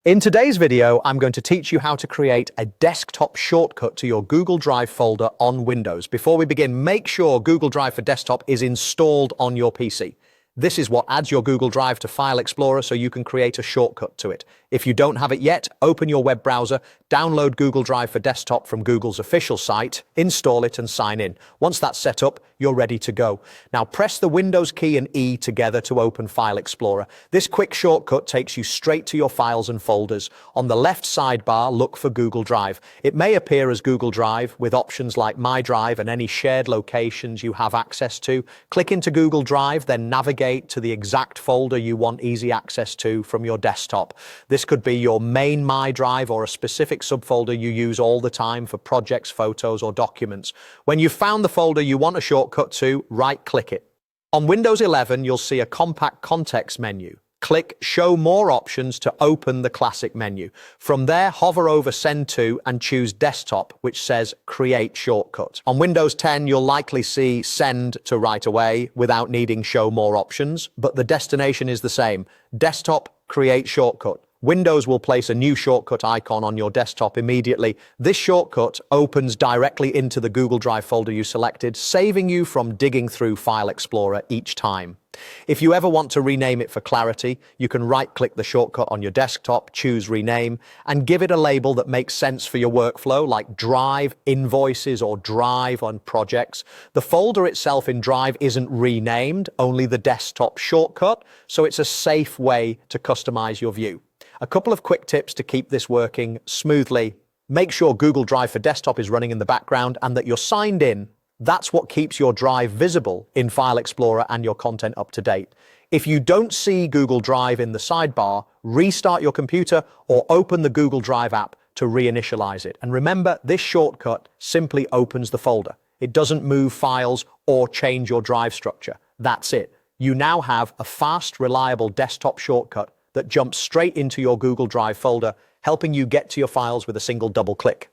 In today's video, I'm going to teach you how to create a desktop shortcut to your Google Drive folder on Windows. Before we begin, make sure Google Drive for Desktop is installed on your PC. This is what adds your Google Drive to File Explorer so you can create a shortcut to it. If you don't have it yet, open your web browser, download Google Drive for Desktop from Google's official site, install it and sign in. Once that's set up, you're ready to go. Now press the Windows key and E together to open File Explorer. This quick shortcut takes you straight to your files and folders. On the left sidebar, look for Google Drive. It may appear as Google Drive with options like My Drive and any shared locations you have access to. Click into Google Drive, then navigate to the exact folder you want easy access to from your desktop. This could be your main My Drive or a specific subfolder you use all the time for projects, photos, or documents. When you've found the folder you want a shortcut to, right-click it. On Windows 11, you'll see a compact context menu. Click Show More Options to open the classic menu. From there, hover over Send To and choose Desktop, which says Create Shortcut. On Windows 10, you'll likely see Send to right away without needing Show More Options, but the destination is the same. Desktop, Create Shortcut. Windows will place a new shortcut icon on your desktop immediately. This shortcut opens directly into the Google Drive folder you selected, saving you from digging through File Explorer each time. If you ever want to rename it for clarity, you can right-click the shortcut on your desktop, choose Rename, and give it a label that makes sense for your workflow, like Drive, Invoices, or Drive on Projects. The folder itself in Drive isn't renamed, only the desktop shortcut, so it's a safe way to customize your view. A couple of quick tips to keep this working smoothly. Make sure Google Drive for Desktop is running in the background and that you're signed in. That's what keeps your drive visible in File Explorer and your content up to date. If you don't see Google Drive in the sidebar, restart your computer or open the Google Drive app to reinitialize it. And remember, this shortcut simply opens the folder. It doesn't move files or change your drive structure. That's it. You now have a fast, reliable desktop shortcut that jumps straight into your Google Drive folder, helping you get to your files with a single double click.